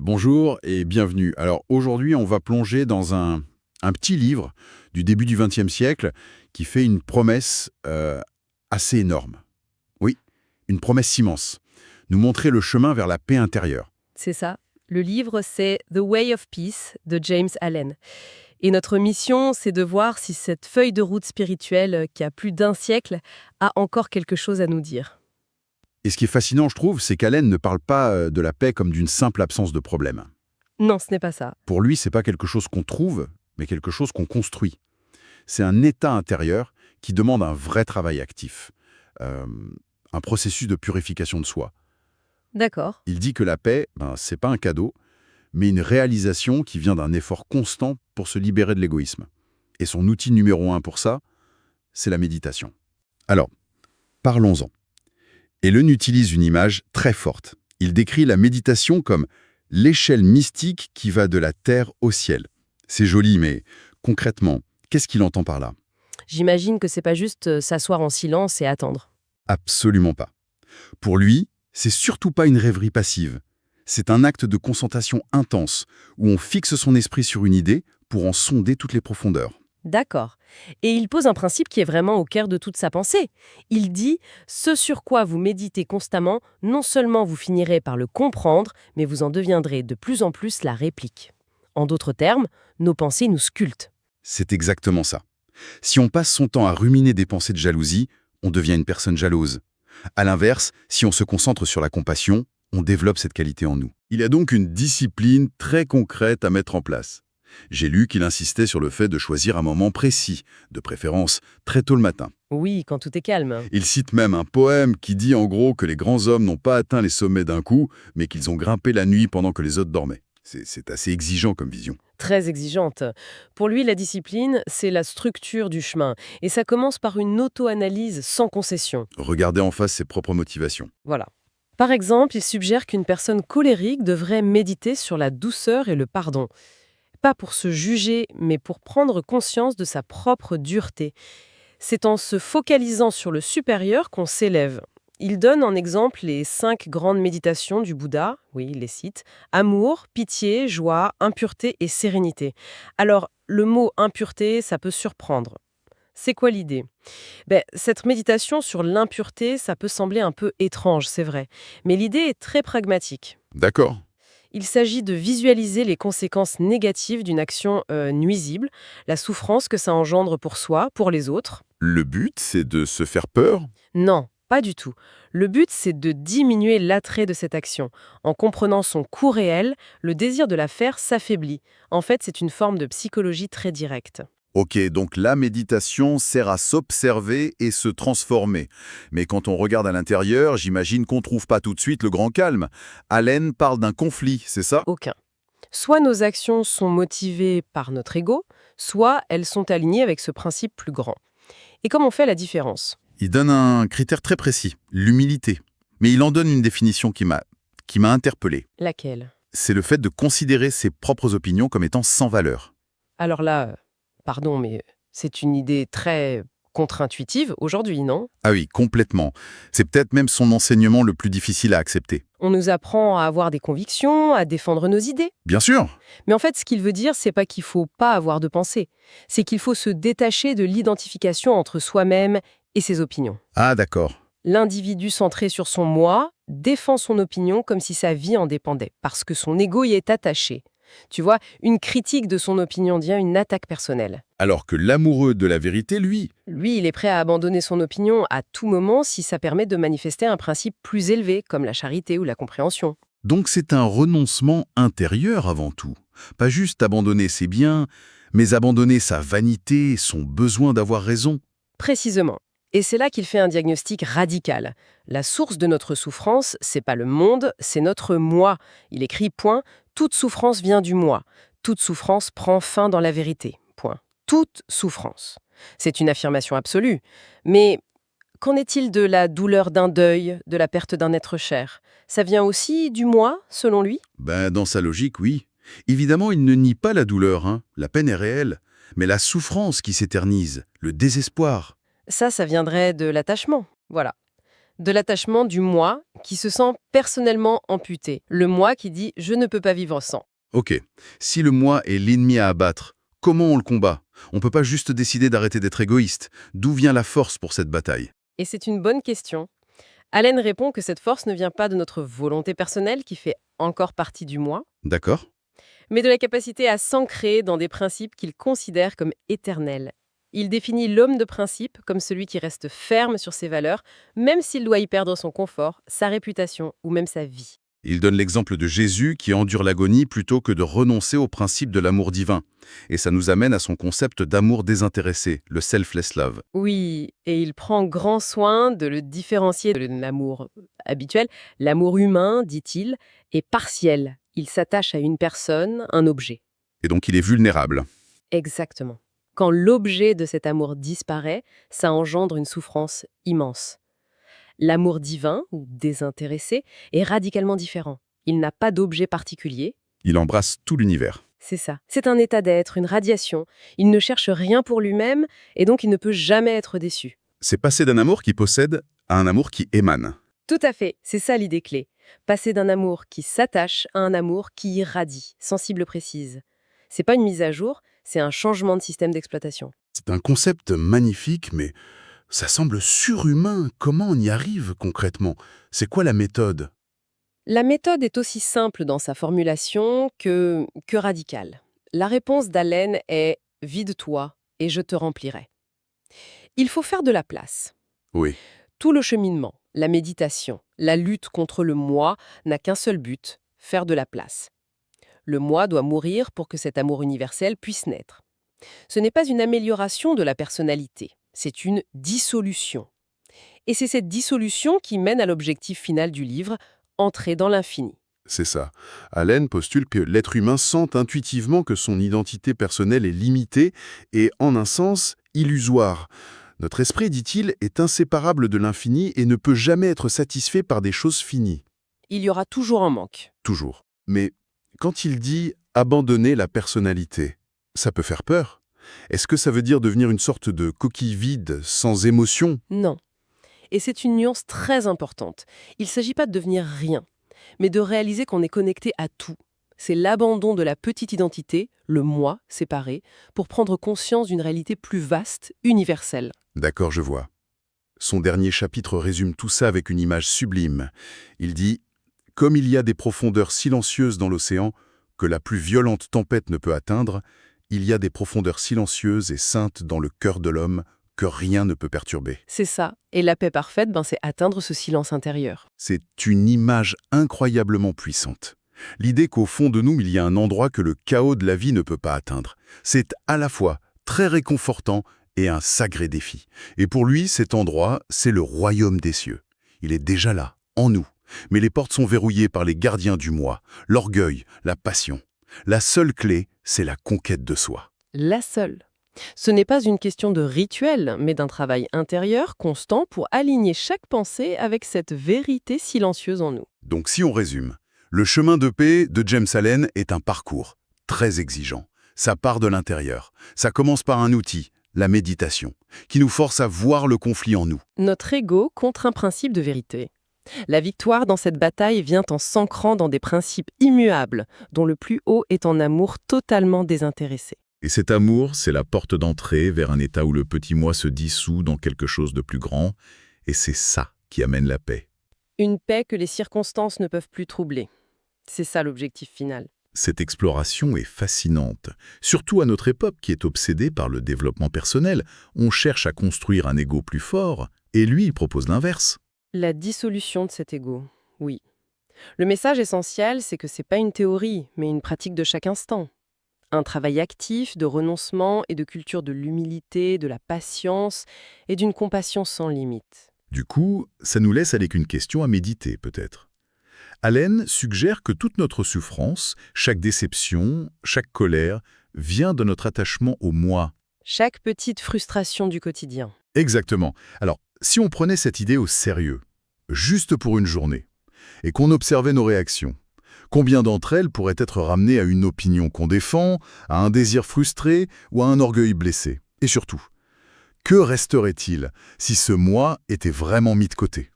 Bonjour et bienvenue. Alors aujourd'hui, on va plonger dans un petit livre du début du XXe siècle qui fait une promesse assez énorme. Oui, une promesse immense. Nous montrer le chemin vers la paix intérieure. C'est ça. Le livre, c'est The Way of Peace de James Allen. Et notre mission, c'est de voir si cette feuille de route spirituelle qui a plus d'un siècle a encore quelque chose à nous dire. Et ce qui est fascinant, je trouve, c'est qu'Allen ne parle pas de la paix comme d'une simple absence de problème. Non, ce n'est pas ça. Pour lui, c'est pas quelque chose qu'on trouve, mais quelque chose qu'on construit. C'est un état intérieur qui demande un vrai travail actif, euh, un processus de purification de soi. D'accord. Il dit que la paix, c'est pas un cadeau, mais une réalisation qui vient d'un effort constant pour se libérer de l'égoïsme. Et son outil numéro 1 pour ça, c'est la méditation. Alors, parlons-en. Helen utilise une image très forte. Il décrit la méditation comme l'échelle mystique qui va de la terre au ciel. C'est joli, mais concrètement, qu'est-ce qu'il entend par là? J'imagine que c'est pas juste s'asseoir en silence et attendre. Absolument pas. Pour lui, c'est surtout pas une rêverie passive. C'est un acte de concentration intense, où on fixe son esprit sur une idée pour en sonder toutes les profondeurs. D'accord. Et il pose un principe qui est vraiment au cœur de toute sa pensée. Il dit « Ce sur quoi vous méditez constamment, non seulement vous finirez par le comprendre, mais vous en deviendrez de plus en plus la réplique. » En d'autres termes, nos pensées nous sculptent. C'est exactement ça. Si on passe son temps à ruminer des pensées de jalousie, on devient une personne jalouse. À l'inverse, si on se concentre sur la compassion, on développe cette qualité en nous. Il y a donc une discipline très concrète à mettre en place. J'ai lu qu'il insistait sur le fait de choisir un moment précis, de préférence très tôt le matin. Oui, quand tout est calme. Il cite même un poème qui dit en gros que les grands hommes n'ont pas atteint les sommets d'un coup, mais qu'ils ont grimpé la nuit pendant que les autres dormaient. C'est assez exigeant comme vision. Très exigeante. Pour lui, la discipline, c'est la structure du chemin. Et ça commence par une auto-analyse sans concession. Regarder en face ses propres motivations. Voilà. Par exemple, il suggère qu'une personne colérique devrait méditer sur la douceur et le pardon. Pas pour se juger, mais pour prendre conscience de sa propre dureté. C'est en se focalisant sur le supérieur qu'on s'élève. Il donne en exemple les 5 grandes méditations du Bouddha, oui, il les cite, amour, pitié, joie, impureté et sérénité. Alors, le mot impureté, ça peut surprendre. C'est quoi l'idée? Cette méditation sur l'impureté, ça peut sembler un peu étrange, c'est vrai. Mais l'idée est très pragmatique. D'accord. Il s'agit de visualiser les conséquences négatives d'une action nuisible, la souffrance que ça engendre pour soi, pour les autres. Le but, c'est de se faire peur? Non, pas du tout. Le but, c'est de diminuer l'attrait de cette action. En comprenant son coût réel, le désir de la faire s'affaiblit. En fait, c'est une forme de psychologie très directe. Ok, donc la méditation sert à s'observer et se transformer. Mais quand on regarde à l'intérieur, j'imagine qu'on ne trouve pas tout de suite le grand calme. Allen parle d'un conflit, c'est ça? Aucun. Soit nos actions sont motivées par notre ego, soit elles sont alignées avec ce principe plus grand. Et comment on fait la différence? Il donne un critère très précis, l'humilité. Mais il en donne une définition qui m'a interpellé. Laquelle? C'est le fait de considérer ses propres opinions comme étant sans valeur. Alors là, pardon, mais c'est une idée très contre-intuitive aujourd'hui, non? Ah oui, complètement. C'est peut-être même son enseignement le plus difficile à accepter. On nous apprend à avoir des convictions, à défendre nos idées. Bien sûr. Mais en fait, ce qu'il veut dire, c'est pas qu'il faut pas avoir de pensée. C'est qu'il faut se détacher de l'identification entre soi-même et ses opinions. Ah d'accord. L'individu centré sur son moi défend son opinion comme si sa vie en dépendait, parce que son ego y est attaché. Tu vois, une critique de son opinion devient une attaque personnelle. Alors que l'amoureux de la vérité, lui, Lui, il est prêt à abandonner son opinion à tout moment si ça permet de manifester un principe plus élevé, comme la charité ou la compréhension. donc c'est un renoncement intérieur avant tout. Pas juste abandonner ses biens, mais abandonner sa vanité, son besoin d'avoir raison. Précisément. Et c'est là qu'il fait un diagnostic radical. La source de notre souffrance, c'est pas le monde, c'est notre moi. Il écrit point, toute souffrance vient du moi. Toute souffrance prend fin dans la vérité. Point. Toute souffrance. C'est une affirmation absolue. Mais qu'en est-il de la douleur d'un deuil, de la perte d'un être cher? Ça vient aussi du moi, selon lui? Dans sa logique, oui. Évidemment, il ne nie pas la douleur, hein. La peine est réelle. Mais la souffrance qui s'éternise, le désespoir. Ça viendrait de l'attachement. Voilà. De l'attachement du moi qui se sent personnellement amputé. Le moi qui dit « je ne peux pas vivre sans ». Ok, si le moi est l'ennemi à abattre, comment on le combat? On peut pas juste décider d'arrêter d'être égoïste. D'où vient la force pour cette bataille? Et c'est une bonne question. Allen répond que cette force ne vient pas de notre volonté personnelle qui fait encore partie du moi, D'accord? mais de la capacité à s'ancrer dans des principes qu'il considère comme éternels. Il définit l'homme de principe comme celui qui reste ferme sur ses valeurs, même s'il doit y perdre son confort, sa réputation ou même sa vie. Il donne l'exemple de Jésus qui endure l'agonie plutôt que de renoncer au principe de l'amour divin. Et ça nous amène à son concept d'amour désintéressé, le selfless love. Oui, et il prend grand soin de le différencier de l'amour habituel. L'amour humain, dit-il, est partiel. Il s'attache à une personne, un objet. Et donc il est vulnérable. Exactement. Quand l'objet de cet amour disparaît, ça engendre une souffrance immense. L'amour divin, ou désintéressé, est radicalement différent. Il n'a pas d'objet particulier. Il embrasse tout l'univers. C'est ça. C'est un état d'être, une radiation. Il ne cherche rien pour lui-même, et donc il ne peut jamais être déçu. C'est passer d'un amour qui possède à un amour qui émane. Tout à fait, c'est ça l'idée clé. Passer d'un amour qui s'attache à un amour qui irradie, sans cible précise. C'est pas une mise à jour, c'est un changement de système d'exploitation. C'est un concept magnifique, mais ça semble surhumain. Comment on y arrive concrètement? C'est quoi la méthode? La méthode est aussi simple dans sa formulation que radicale. La réponse d'Allen est « vide-toi et je te remplirai ». Il faut faire de la place. Oui, Tout le cheminement, la méditation, la lutte contre le moi n'a qu'un seul but, faire de la place. Le moi doit mourir pour que cet amour universel puisse naître. Ce n'est pas une amélioration de la personnalité, c'est une dissolution. Et c'est cette dissolution qui mène à l'objectif final du livre, entrer dans l'infini. c'est ça. Allen postule que l'être humain sent intuitivement que son identité personnelle est limitée et, en un sens, illusoire. Notre esprit, dit-il, est inséparable de l'infini et ne peut jamais être satisfait par des choses finies. Il y aura toujours un manque. Toujours. Mais quand il dit « abandonner la personnalité », ça peut faire peur. Est-ce que ça veut dire devenir une sorte de coquille vide, sans émotion? Non. Et c'est une nuance très importante. Il ne s'agit pas de devenir rien, mais de réaliser qu'on est connecté à tout. C'est l'abandon de la petite identité, le moi séparé, pour prendre conscience d'une réalité plus vaste, universelle. D'accord, je vois. Son dernier chapitre résume tout ça avec une image sublime. Il dit « Comme il y a des profondeurs silencieuses dans l'océan que la plus violente tempête ne peut atteindre, il y a des profondeurs silencieuses et saintes dans le cœur de l'homme que rien ne peut perturber. » C'est ça. Et la paix parfaite, c'est atteindre ce silence intérieur. C'est une image incroyablement puissante. L'idée qu'au fond de nous, il y a un endroit que le chaos de la vie ne peut pas atteindre. C'est à la fois très réconfortant et un sacré défi. Et pour lui, cet endroit, c'est le royaume des cieux. Il est déjà là, en nous. Mais les portes sont verrouillées par les gardiens du moi, l'orgueil, la passion. La seule clé, c'est la conquête de soi. La seule. Ce n'est pas une question de rituel, mais d'un travail intérieur constant pour aligner chaque pensée avec cette vérité silencieuse en nous. Donc si on résume, le chemin de paix de James Allen est un parcours très exigeant. Ça part de l'intérieur. Ça commence par un outil, la méditation, qui nous force à voir le conflit en nous. Notre ego contre un principe de vérité. La victoire dans cette bataille vient en s'ancrant dans des principes immuables, dont le plus haut est en amour totalement désintéressé. Et cet amour, c'est la porte d'entrée vers un état où le petit moi se dissout dans quelque chose de plus grand, et c'est ça qui amène la paix. Une paix que les circonstances ne peuvent plus troubler. C'est ça l'objectif final. Cette exploration est fascinante, surtout à notre époque qui est obsédée par le développement personnel. On cherche à construire un ego plus fort, et lui, il propose l'inverse. La dissolution de cet ego, oui. Le message essentiel, c'est que c'est pas une théorie, mais une pratique de chaque instant. Un travail actif de renoncement et de culture de l'humilité, de la patience et d'une compassion sans limite. Du coup, ça nous laisse avec une question à méditer, peut-être. Allen suggère que toute notre souffrance, chaque déception, chaque colère, vient de notre attachement au moi. Chaque petite frustration du quotidien. Exactement. Alors, si on prenait cette idée au sérieux, juste pour une journée, et qu'on observait nos réactions, combien d'entre elles pourraient être ramenées à une opinion qu'on défend, à un désir frustré ou à un orgueil blessé? Et surtout, que resterait-il si ce moi était vraiment mis de côté?